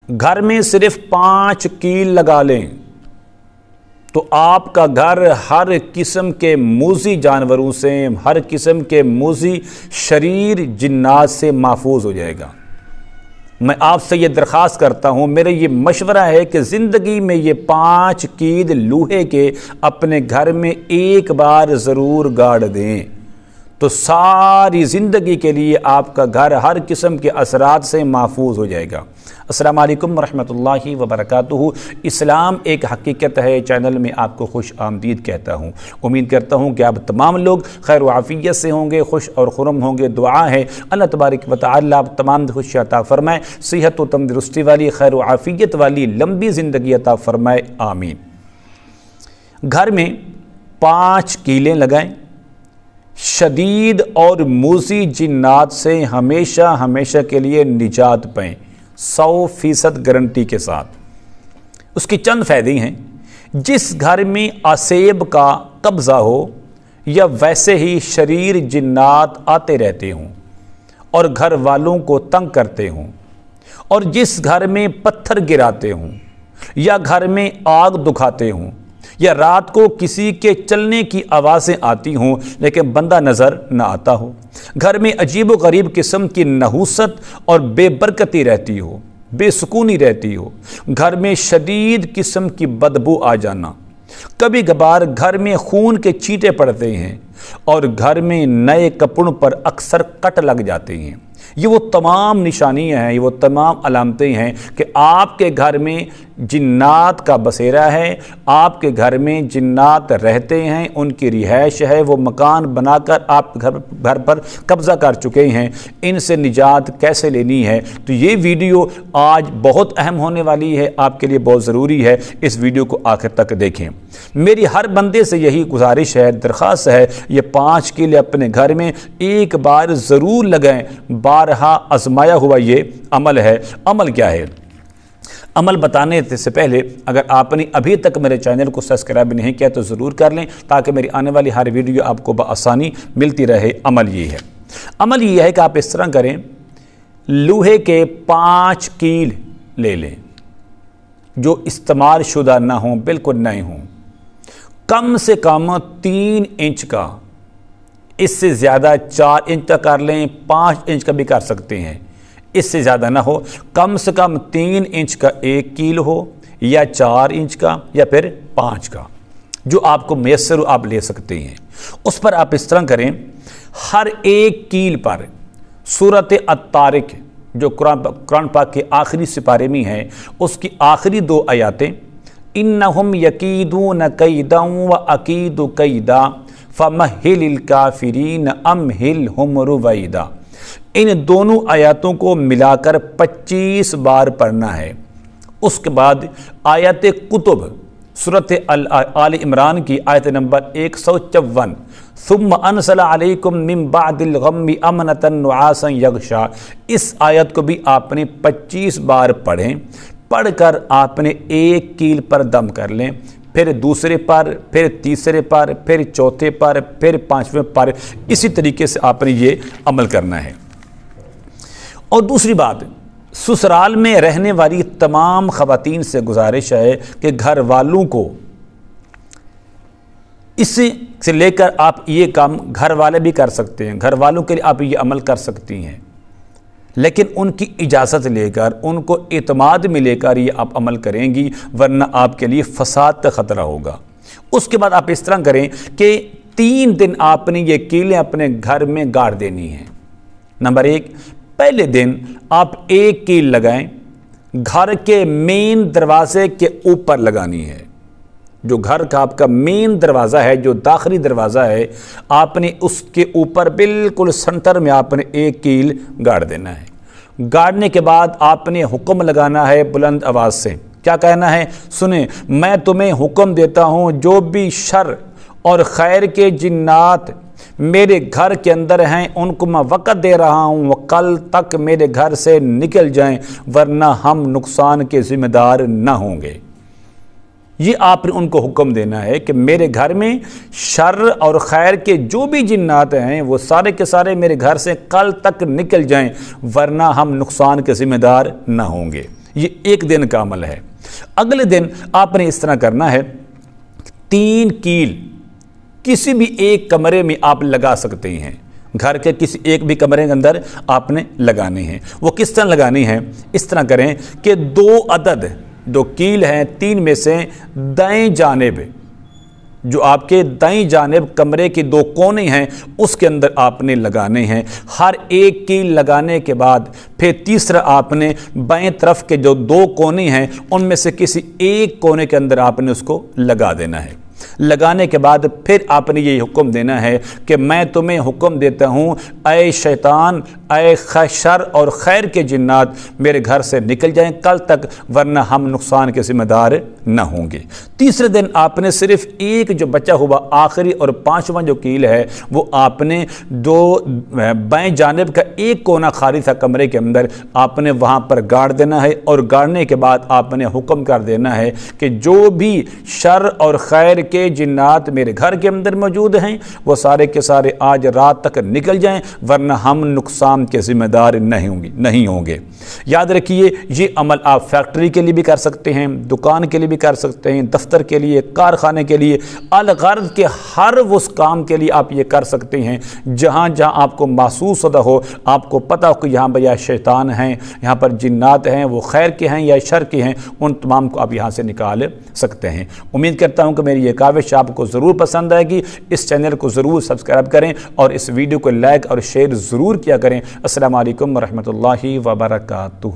گھر میں صرف 5 کیل لگا لیں تو آپ کا گھر ہر قسم کے موذی جانوروں سے، ہر قسم کے موذی شریر جنات سے محفوظ ہو جائے گا۔ میں آپ سے یہ درخواست کرتا ہوں، میرا یہ مشورہ ہے کہ زندگی میں یہ 5 کیل لوہے کے اپنے گھر میں ایک بار ضرور گاڑ دیں تو ساری زندگی کے لیے آپ کا گھر ہر قسم کے اثرات سے محفوظ ہو جائے گا۔ السلام علیکم ورحمۃ اللہ وبرکاتہ۔ اسلام ایک حقیقت ہے چینل میں آپ کو خوش آمدید کہتا ہوں۔ امید کرتا ہوں کہ آپ تمام لوگ خیر و عافیت سے ہوں گے، خوش اور خرم ہوں گے۔ دعا ہے اللہ تبارک و تعالی آپ تمام خوشی عطا فرمائے، صحت و تندرستی والی، خیر و عافیت والی لمبی زندگی عطا فرمائے، آمین۔ گھر میں 5 کیلیں لگائیں، شدید اور موذی جنات سے ہمیشہ کے لیے نجات پائیں، 100% گارنٹی کے ساتھ۔ اس کی چند فائدے ہیں۔ جس گھر میں اسیب کا قبضہ ہو یا ویسے ہی شریر جنات آتے رہتے ہوں اور گھر والوں کو تنگ کرتے ہوں، اور جس گھر میں پتھر گراتے ہوں یا گھر میں آگ دکھاتے ہوں یا رات کو کسی کے چلنے کی آوازیں آتی ہوں لیکن بندہ نظر نہ آتا ہو، گھر میں عجیب و غریب قسم کی نحوست اور بے برکتی رہتی ہو، بے سکونی رہتی ہو، گھر میں شدید قسم کی بدبو آ جانا، کبھی کبھار گھر میں خون کے چینٹے پڑتے ہیں اور گھر میں نئے کپڑوں پر اکثر کٹ لگ جاتے ہیں، یہ وہ تمام نشانیاں ہیں، یہ وہ تمام علامتیں ہیں کہ آپ کے گھر میں جنات کا بسیرا ہے، آپ کے گھر میں جنات رہتے ہیں، ان کی رہائش ہے، وہ مکان بنا کر آپ گھر پر قبضہ کر چکے ہیں۔ ان سے نجات کیسے لینی ہے؟ تو یہ ویڈیو آج بہت اہم ہونے والی ہے، آپ کے لیے بہت ضروری ہے، اس ویڈیو کو آخر تک دیکھیں۔ میری ہر بندے سے یہی گزارش ہے، درخواست ہے، یہ 5 کیلیں اپنے گھر میں ایک بار ضرور لگائیں۔ بارہا آزمایا ہوا یہ عمل ہے۔ عمل کیا ہے؟ عمل بتانے سے پہلے اگر آپ نے ابھی تک میرے چینل کو سبسکرائب نہیں کیا تو ضرور کر لیں تاکہ میری آنے والی ہر ویڈیو آپ کو بآسانی ملتی رہے۔ عمل یہ ہے، عمل یہ ہے کہ آپ اس طرح کریں، لوہے کے 5 کیل لے لیں جو استعمال شدہ نہ ہوں، بالکل نئے ہوں، کم سے کم 3 انچ کا، اس سے زیادہ 4 انچ کا کر لیں، 5 انچ کا بھی کر سکتے ہیں، اس سے زیادہ نہ ہو، کم سے کم 3 انچ کا 1 کیل ہو یا 4 انچ کا یا پھر 5 کا، جو آپ کو میسر آپ لے سکتے ہیں۔ اس پر آپ اس طرح کریں، ہر 1 کیل پر سورۃ الطارق جو قرآن پاک کے آخری سپارے میں ہے، اس کی آخری 2 آیاتیں، انہم یکیدون کیدا واکید کیدا فمہل الکافرین امہلہم رویدا، ان دونوں آیاتوں کو ملا کر 25 بار پڑھنا ہے۔ اس کے بعد آیت کتب سورۃ آل عمران کی آیت نمبر 154، ثم انزل علیکم من بعد الغم امنۃ نعاسا یغشا، اس آیت کو بھی آپ نے 25 بار پڑھیں۔ پڑھ کر آپ نے 1 کیل پر دم کر لیں، پھر دوسرے پر، پھر تیسرے پر، پھر چوتھے پر، پھر 5ویں پر، اسی طریقے سے آپ نے یہ عمل کرنا ہے۔ اور دوسری بات، سسرال میں رہنے والی تمام خواتین سے گزارش ہے کہ گھر والوں کو اس سے لے کر آپ یہ کام گھر والے بھی کر سکتے ہیں، گھر والوں کے لیے آپ یہ عمل کر سکتی ہیں، لیکن ان کی اجازت لے کر، ان کو اعتماد میں لے کر یہ آپ عمل کریں گی، ورنہ آپ کے لیے فساد کا خطرہ ہوگا۔ اس کے بعد آپ اس طرح کریں کہ 3 دن آپ نے یہ کیلیں اپنے گھر میں گاڑ دینی ہیں۔ نمبر 1، پہلے دن آپ 1 کیل لگائیں، گھر کے مین دروازے کے اوپر لگانی ہے، جو گھر کا آپ کا مین دروازہ ہے، جو داخلی دروازہ ہے، آپ نے اس کے اوپر بالکل سنٹر میں آپ نے 1 کیل گاڑ دینا ہے۔ گاڑنے کے بعد آپ نے حکم لگانا ہے بلند آواز سے، کیا کہنا ہے؟ سنیں، میں تمہیں حکم دیتا ہوں جو بھی شر اور خیر کے جنات میرے گھر کے اندر ہیں ان کو میں وقت دے رہا ہوں، وہ کل تک میرے گھر سے نکل جائیں ورنہ ہم نقصان کے ذمہ دار نہ ہوں گے۔ یہ آپ نے ان کو حکم دینا ہے کہ میرے گھر میں شر اور خیر کے جو بھی جنات ہیں وہ سارے کے سارے میرے گھر سے کل تک نکل جائیں ورنہ ہم نقصان کے ذمہ دار نہ ہوں گے۔ یہ ایک دن کا عمل ہے۔ اگلے دن آپ نے اس طرح کرنا ہے، 3 کیل کسی بھی ایک کمرے میں آپ لگا سکتے ہیں، گھر کے کسی ایک بھی کمرے کے اندر آپ نے لگانی ہے۔ وہ کس طرح لگانی ہے؟ اس طرح کریں کہ 2 عدد جو کیل ہیں 3 میں سے دائیں جانب، جو آپ کے دائیں جانب کمرے کی 2 کونے ہیں اس کے اندر آپ نے لگانے ہیں۔ ہر ایک کیل لگانے کے بعد پھر تیسرا آپ نے بائیں طرف کے جو 2 کونے ہیں ان میں سے کسی ایک کونے کے اندر آپ نے اس کو لگا دینا ہے۔ لگانے کے بعد پھر آپ نے یہ حکم دینا ہے کہ میں تمہیں حکم دیتا ہوں اے شیطان، اے شر اور خیر کے جنات میرے گھر سے نکل جائیں کل تک، ورنہ ہم نقصان کے ذمہ دار نہ ہوں گے۔ تیسرے دن آپ نے صرف ایک جو بچا ہوا آخری اور 5واں جو کیل ہے وہ آپ نے بائیں جانب کا ایک کونا خالی تھا کمرے کے اندر، آپ نے وہاں پر گاڑ دینا ہے، اور گاڑنے کے بعد آپ نے حکم کر دینا ہے کہ جو بھی شر اور خیر کے جنات میرے گھر کے اندر موجود ہیں وہ سارے کے سارے آج رات تک نکل جائیں، ورنہ ہم نقصان کے ذمہ دار نہیں ہوں گے۔ یاد رکھیے یہ عمل آپ فیکٹری کے لیے بھی کر سکتے ہیں، دکان کے لیے بھی کر سکتے ہیں، دفتر کے لیے، کارخانے کے لیے، الغرض کے ہر اس کام کے لیے آپ یہ کر سکتے ہیں جہاں جہاں آپ کو محسوس ہوتا ہو، آپ کو پتہ ہو کہ یہاں پر یا شیطان ہیں، یہاں پر جنات ہیں، وہ خیر کے ہیں یا شر کے ہیں، ان تمام کو آپ یہاں سے نکال سکتے ہیں۔ امید کرتا ہوں کہ میری یہ کاوش آپ کو ضرور پسند آئے گی۔ اس چینل کو ضرور سبسکرائب کریں اور اس ویڈیو کو لائک اور شیئر ضرور کیا کریں۔ السلام علیکم ورحمۃ اللہ وبرکاتہ۔